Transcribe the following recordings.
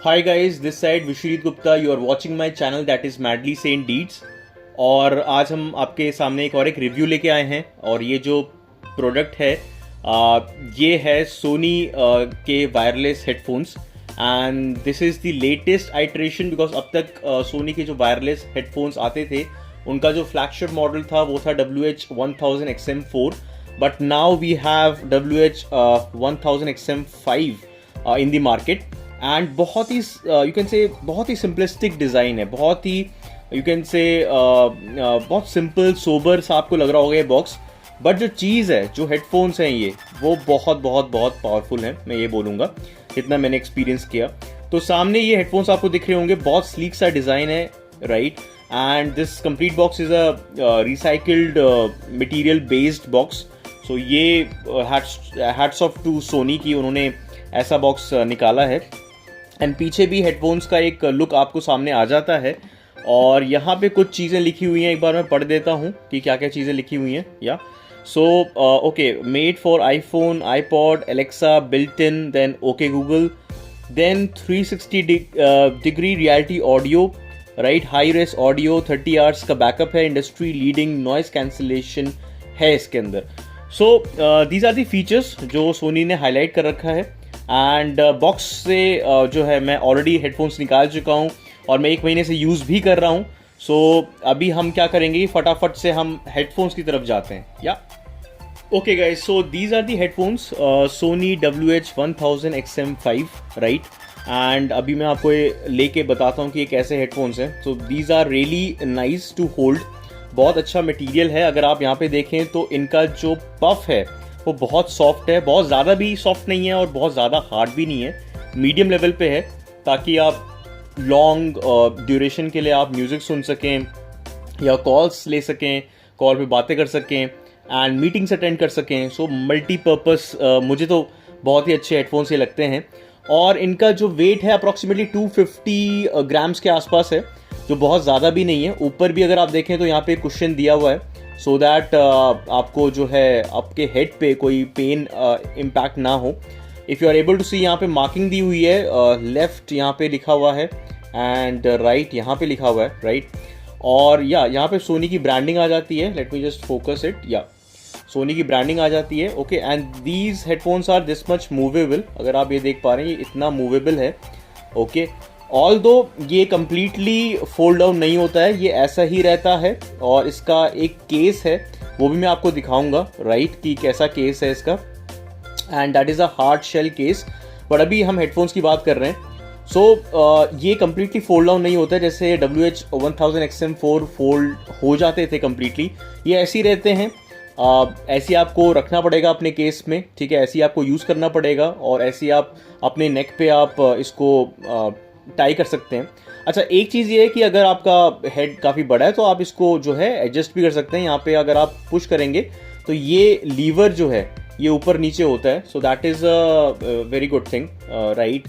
Hi guys, this side Vishrit Gupta. You are watching my channel that is Madly Sane Deeds. और आज हम आपके सामने एक और रिव्यू लेके आए हैं और ये जो प्रोडक्ट है ये है सोनी के wireless headphones and this is the latest iteration because अब तक सोनी के जो वायरलेस हेडफोन्स आते थे उनका जो फ्लैगशिप मॉडल था वो था WH-1000XM4 but now we have WH-1000XM5 in the market and बहुत ही यू कैन से बहुत ही सिंपलिस्टिक डिज़ाइन है, बहुत ही यू कैन से बहुत सिंपल सोबर सा आपको लग रहा होगा ये बॉक्स, बट जो चीज़ है जो हेडफोन्स हैं ये वो बहुत बहुत बहुत पावरफुल है, मैं ये बोलूँगा इतना मैंने एक्सपीरियंस किया। तो सामने ये हेडफोन्स आपको दिख रहे होंगे, बहुत स्लीक सा डिज़ाइन है right, and this complete box is a recycled material based box. So ये हैट्स ऑफ टू सोनी की उन्होंने ऐसा बॉक्स निकाला है एंड पीछे भी हेडफोन्स का एक लुक आपको सामने आ जाता है और यहाँ पे कुछ चीज़ें लिखी हुई हैं, एक बार मैं पढ़ देता हूँ कि क्या क्या चीज़ें लिखी हुई हैं। Yeah so okay, made for iPhone, iPod, Alexa, built in, then okay Google, then 360 degree reality audio right, high res audio, 30 hours का बैकअप है, इंडस्ट्री लीडिंग नॉइस कैंसिलेशन है इसके अंदर। So these are the features जो Sony ने highlight कर रखा है एंड बॉक्स से जो है मैं ऑलरेडी हेडफोन्स निकाल चुका हूँ और मैं 1 महीने से यूज़ भी कर रहा हूँ। सो अभी हम क्या करेंगे, फटाफट से हम हेडफोन्स की तरफ जाते हैं। Yeah okay guys, so these are the headphones Sony WH-1000XM5 right, and अभी मैं आपको ये लेके बताता हूँ कि ये कैसे हेडफोन्स हैं। So these are really nice to hold, बहुत अच्छा मटेरियल है। अगर आप यहाँ पे देखें तो इनका जो पफ है वो बहुत सॉफ्ट है, बहुत ज़्यादा भी सॉफ्ट नहीं है और बहुत ज़्यादा हार्ड भी नहीं है, मीडियम लेवल पे है, ताकि आप लॉन्ग ड्यूरेशन के लिए आप म्यूज़िक सुन सकें या कॉल्स ले सकें, कॉल पे बातें कर सकें एंड मीटिंग्स अटेंड कर सकें। सो मल्टीपर्पस मुझे तो बहुत ही अच्छे हेडफोन्स ये लगते हैं और इनका जो वेट है अप्रॉक्सीमेटली 250 ग्राम्स के आसपास है, जो बहुत ज़्यादा भी नहीं है। ऊपर भी अगर आप देखें तो यहाँ पे कुशन दिया हुआ है सो दैट आपको जो है आपके हेड पे कोई पेन इम्पैक्ट ना हो। If you are able to see, यहाँ पे मार्किंग दी हुई है, लेफ्ट यहाँ पे लिखा हुआ है एंड राइट यहाँ पे लिखा हुआ है राइट, और या यहाँ पे सोनी की ब्रांडिंग आ जाती है। Let me just focus it, yeah Sony की ब्रांडिंग आ जाती है। Okay, and these headphones are this much movable, अगर आप ये देख पा रहे हैं ये इतना मूवेबल है। ओके, ऑल्दो ये कम्प्लीटली फोल्ड डाउन नहीं होता है, ये ऐसा ही रहता है और इसका एक केस है वो भी मैं आपको दिखाऊंगा राइट कि कैसा केस है इसका, and that is a hard shell case. But अभी हम हेडफोन्स की बात कर रहे हैं। सो ये कम्प्लीटली फोल्ड डाउन नहीं होता है, जैसे WH-1000XM4 फोल्ड हो जाते थे कम्प्लीटली, ये ऐसे ही रहते हैं। ऐसे आपको रखना पड़ेगा अपने केस में, ठीक है, ऐसे ही आपको यूज़ करना पड़ेगा और ऐसे ही आप अपने नेक पे आप इसको टाई कर सकते हैं। अच्छा, एक चीज़ ये है कि अगर आपका हेड काफ़ी बड़ा है तो आप इसको जो है एडजस्ट भी कर सकते हैं। यहाँ पे अगर आप पुश करेंगे तो ये लीवर जो है ये ऊपर नीचे होता है, so that is a very good thing right.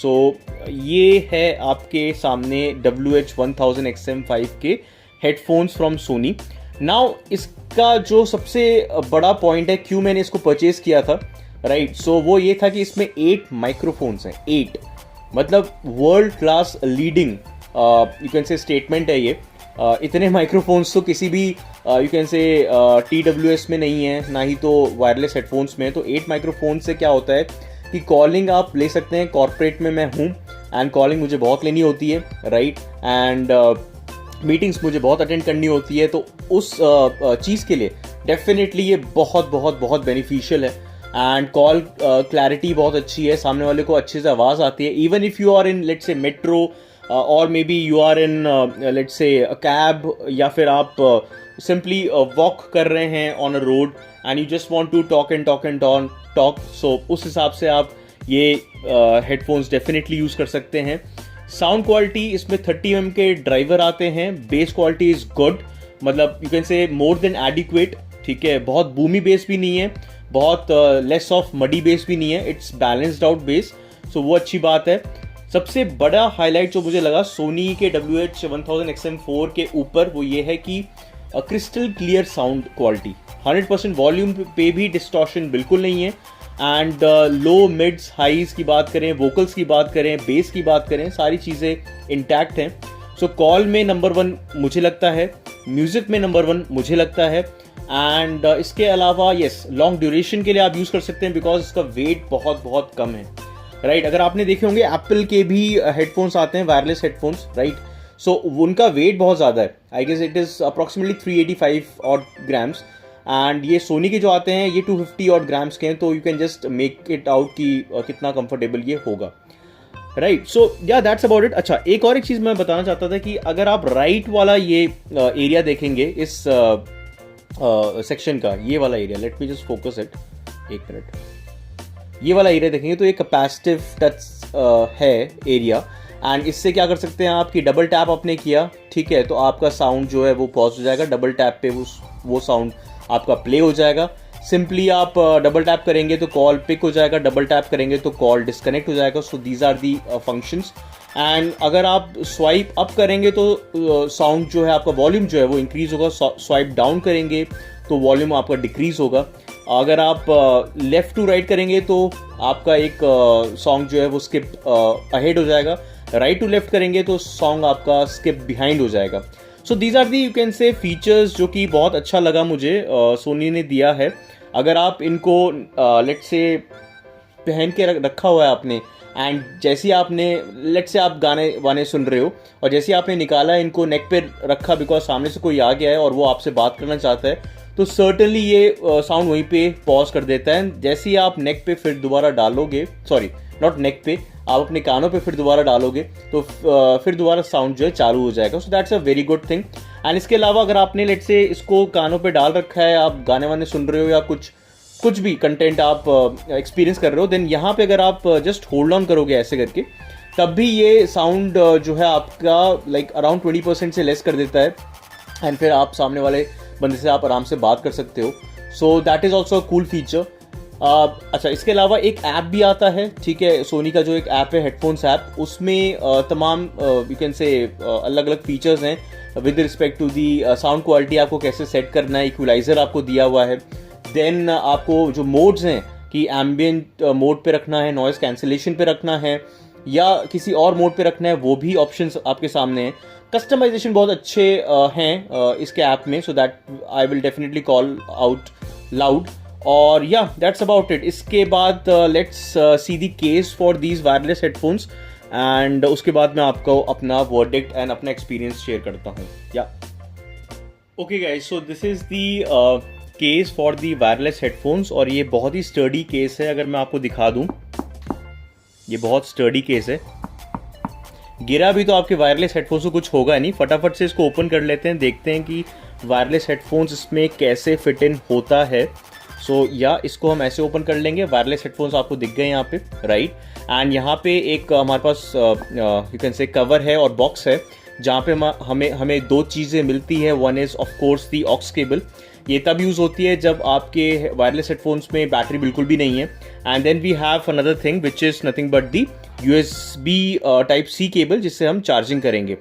So ये है आपके सामने WH-1000XM5 के हेडफोन्स फ्रॉम सोनी। नाउ इसका जो सबसे बड़ा पॉइंट है क्यों मैंने इसको परचेज़ किया था राइट, सो वो ये था कि इसमें 8 माइक्रोफोन्स हैं, 8 मतलब world class leading you can से स्टेटमेंट है ये। इतने माइक्रोफोन्स तो किसी भी यू कैन से TWS में नहीं है, ना ही तो वायरलेस हेडफोन्स में। तो 8 माइक्रोफोन से क्या होता है कि कॉलिंग आप ले सकते हैं। कॉर्पोरेट में मैं हूँ एंड कॉलिंग मुझे बहुत लेनी होती है राइट, एंड मीटिंग्स मुझे बहुत अटेंड करनी होती है, तो उस चीज़ के लिए डेफिनेटली ये बहुत बहुत बहुत बेनिफिशियल है एंड कॉल क्लैरिटी बहुत अच्छी है, सामने वाले को अच्छे से आवाज़ आती है। Even if you are in let's say metro और maybe you are in let's say cab, या फिर आप सिंपली वॉक कर रहे हैं on a road and you just want to talk and talk and talk, so उस हिसाब से आप ये हेडफोन्स डेफिनेटली यूज़ कर सकते हैं। साउंड क्वालिटी इसमें 30 mm के ड्राइवर आते हैं, बेस क्वालिटी इज़ गुड, मतलब यू कैन से मोर देन एडिक्वेट, ठीक है, बहुत बूमी बेस भी नहीं है, बहुत लेस ऑफ मडी बेस भी नहीं है, इट्स बैलेंस्ड आउट बेस, सो वो अच्छी बात है। सबसे बड़ा हाईलाइट जो मुझे लगा सोनी के WH-1000XM4 के ऊपर वो ये है कि crystal clear sound quality, 100% volume पे भी डिस्टॉर्शन बिल्कुल नहीं है एंड लो मिड्स हाईज की बात करें, वोकल्स की बात करें, बेस की बात करें, सारी चीज़ें इंटैक्ट हैं. सो कॉल में नंबर 1 मुझे लगता है, म्यूज़िक में नंबर 1 मुझे लगता है. एंड इसके अलावा यस, लॉन्ग ड्यूरेशन के लिए आप यूज़ कर सकते हैं बिकॉज इसका वेट बहुत बहुत कम है, राइट. अगर आपने देखे होंगे एप्पल के भी हेडफोन्स आते हैं, वायरलेस हेडफोन्स, राइट. सो उनका वेट बहुत ज़्यादा है. I guess it is approximately 385 और ग्राम्स. एंड ये सोनी के जो आते हैं ये 250 और ग्राम्स के हैं. तो you can just make it out कि कितना कंफर्टेबल ये होगा, राइट. सो या दैट्स अबाउट इट. अच्छा, एक चीज़ मैं बताना चाहता था कि अगर आप राइट वाला ये एरिया देखेंगे इस सेक्शन का, ये वाला area, late me just focus it, एक मिनट. ये वाला एरिया देखेंगे तो ये कैपेसिटिव टच है एरिया. एंड इससे क्या कर सकते हैं आप कि डबल टैप आपने किया, ठीक है, तो आपका साउंड जो है वो पॉज हो जाएगा. डबल टैप पे वो साउंड आपका प्ले हो जाएगा. सिंपली आप डबल टैप करेंगे तो कॉल पिक हो जाएगा, डबल टैप करेंगे तो कॉल डिस्कनेक्ट हो जाएगा. So these are the functions. And अगर आप स्वाइप अप करेंगे तो साउंड जो है आपका वॉल्यूम जो है वो इंक्रीज होगा. स्वाइप डाउन करेंगे तो वॉल्यूम आपका डिक्रीज होगा. अगर आप लेफ्ट टू राइट करेंगे तो आपका एक सॉन्ग जो है वो स्किप अहेड हो जाएगा. राइट टू लेफ्ट करेंगे तो सॉन्ग आपका स्किप बिहाइंड हो जाएगा. So these are the you can say features जो कि बहुत अच्छा लगा मुझे सोनी ने दिया है. अगर आप इनको लेट से पहन के रखा हुआ है आपने, एंड जैसे आपने लेट से आप गाने वाने सुन रहे हो और जैसे आपने निकाला है इनको नेक पे रखा बिकॉज सामने से कोई आ गया है और वो आपसे बात करना चाहता है, तो सर्टनली ये साउंड वहीं पे पॉज कर देता है. जैसे ही आप नेक पे फिर दोबारा डालोगे, सॉरी नॉट नेक पे, आप अपने कानों पे फिर दोबारा डालोगे तो फिर दोबारा साउंड जो है चालू हो जाएगा. So that's a very good thing. And इसके अलावा अगर आपने लेट से इसको कानों पे डाल रखा है, आप गाने वाने सुन रहे हो या कुछ भी कंटेंट आप एक्सपीरियंस कर रहे हो, देन यहाँ पे अगर आप जस्ट होल्ड ऑन करोगे ऐसे करके, तब भी ये साउंड जो है आपका लाइक अराउंड 20% से लेस कर देता है. एंड फिर आप सामने वाले बंदे से आप आराम से बात कर सकते हो. सो that is also a cool feature. अच्छा, इसके अलावा एक ऐप भी आता है, ठीक है, सोनी का जो एक ऐप है हेडफोन्स ऐप, उसमें तमाम यू कैन से अलग अलग फीचर्स हैं with respect to the sound quality. आपको कैसे सेट करना है, इक्वलाइजर आपको दिया हुआ है. देन आपको जो मोड्स हैं कि एम्बियंट मोड पे रखना है, नॉइज कैंसिलेशन पे रखना है या किसी और मोड पे रखना है, वो भी ऑप्शंस आपके सामने हैं. कस्टमाइजेशन बहुत अच्छे हैं इसके ऐप में. So that I will definitely call out loud. और या दैट्स अबाउट इट. इसके बाद let's see the case for these wireless headphones and उसके बाद मैं आपको अपना वर्डिक्ट एंड अपना एक्सपीरियंस शेयर करता हूँ. या okay guys, so this is the case for the wireless headphones. और ये बहुत ही स्टर्डी केस है. अगर मैं आपको दिखा दूँ, ये बहुत स्टर्डी केस है. गिरा भी तो आपके वायरलेस हेडफोन्स को कुछ होगा नहीं. फटाफट से इसको ओपन कर लेते हैं, देखते हैं कि वायरलेस हेडफोन्स इसमें कैसे फिट इन होता है. सो या इसको हम ऐसे ओपन कर लेंगे. वायरलेस हेडफोन्स आपको दिख गए यहाँ पे, राइट. एंड यहाँ पे एक हमारे पास यू कैन से कवर है और बॉक्स है जहाँ पे हमें दो चीज़ें मिलती है. One is of course the aux cable. ये तब यूज़ होती है जब आपके वायरलेस हेडफोन्स में बैटरी बिल्कुल भी नहीं है. And then we have another thing which is nothing but the USB type C cable जिससे हम चार्जिंग करेंगे.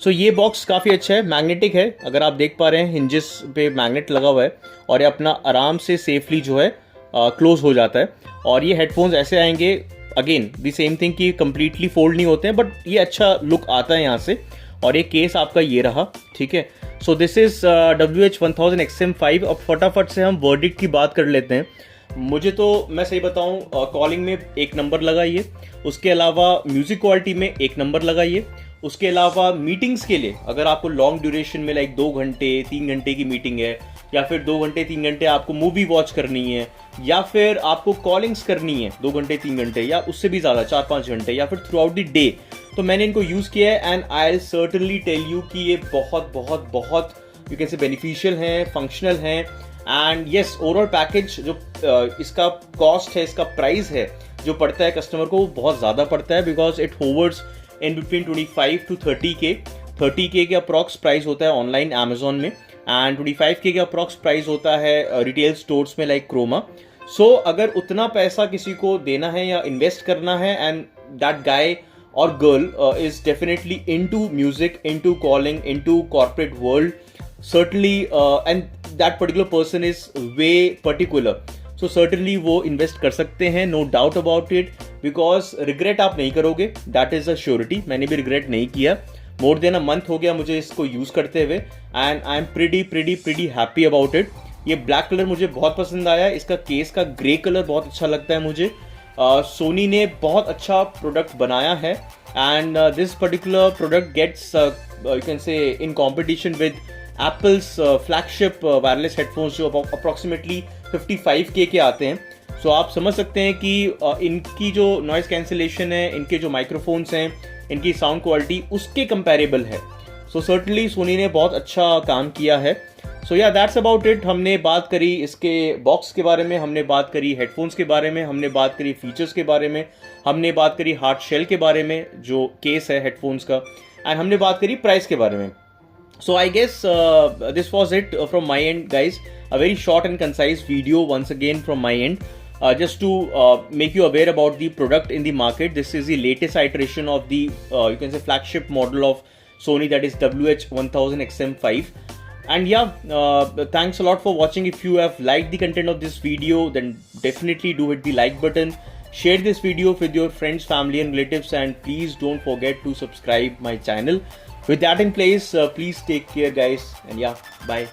सो ये बॉक्स काफ़ी अच्छा है, मैग्नेटिक है. अगर आप देख पा रहे हैं हिंजेस पे मैग्नेट लगा हुआ है और ये अपना आराम से सेफली जो है क्लोज हो जाता है. और ये हेडफोन्स ऐसे आएंगे, अगेन दी सेम थिंग कि कंप्लीटली फोल्ड नहीं होते हैं, बट ये अच्छा लुक आता है यहाँ से. और ये केस आपका ये रहा, ठीक है. So this is WH-1000 XM5. अब फटाफट से हम वर्डिक्ट की बात कर लेते हैं. मुझे तो मैं सही बताऊं, कॉलिंग में 1 नंबर लगाइए. उसके अलावा म्यूजिक क्वालिटी में 1 नंबर लगाइए. उसके अलावा मीटिंग्स के लिए अगर आपको लॉन्ग ड्यूरेशन में लाइक 2 घंटे 3 घंटे की मीटिंग है, या फिर 2 घंटे 3 घंटे आपको मूवी वॉच करनी है, या फिर आपको कॉलिंग्स करनी है 2 घंटे 3 घंटे या उससे भी ज़्यादा 4-5 घंटे, या फिर थ्रू आउट द डे, तो मैंने इनको यूज़ किया है. And I will certainly tell you कि ये बहुत बहुत बहुत यू कैन से बेनिफिशियल हैं, फंक्शनल हैं. एंड येस, ओवरऑल पैकेज जो इसका कॉस्ट है, इसका प्राइस है जो पड़ता है कस्टमर को, वो बहुत ज़्यादा पड़ता है. Because it hovers in between 25 to 30K. 30K के अप्रॉक्स प्राइस होता है ऑनलाइन अमेजोन में, एंड 25K के अप्रॉक्स प्राइस होता है रिटेल स्टोर्स में लाइक क्रोमा. सो अगर उतना पैसा किसी को देना है या इन्वेस्ट करना है, एंड दैट गाय और girl is definitely into music, into calling, into corporate world, certainly and that particular person is way particular so certainly वो इन्वेस्ट कर सकते हैं, no doubt about it, because regret आप नहीं करोगे, दैट इज अ श्योरिटी। मैंने भी regret नहीं किया। मोर देन अ मंथ हो गया मुझे इसको यूज करते हुए and I am pretty happy about it. ये ब्लैक कलर मुझे बहुत पसंद आया, इसका केस का ग्रे कलर बहुत अच्छा लगता है मुझे। सोनी ने बहुत अच्छा प्रोडक्ट बनाया है and this particular product gets you can say in competition with Apple's flagship wireless headphones जो अप्रॉक्सीमेटली 55K के आते हैं। सो आप समझ सकते हैं कि इनकी जो नॉइज कैंसिलेशन है, इनके जो माइक्रोफोन्स हैं, इनकी साउंड क्वालिटी उसके कंपैरेबल है। सो सर्टनली सोनी ने बहुत अच्छा काम किया है। सो या दैट्स अबाउट इट। हमने बात करी इसके बॉक्स के बारे में, हमने बात करी हेडफोन्स के बारे में, हमने बात करी फीचर्स के बारे में, हमने बात करी हार्ड शेल के बारे में जो केस है हेडफोन्स का, एंड हमने बात करी प्राइस के बारे में। So I guess this was it from my end, guys. A very short and concise video once again from my end, just to make you aware about the product in the market. This is the latest iteration of the you can say flagship model of Sony, that is WH-1000 XM5. And yeah, thanks a lot for watching. If you have liked the content of this video, then definitely do hit the like button. Share this video with your friends, family and relatives, and please don't forget to subscribe my channel. With that in place, please take care, guys, and yeah, bye.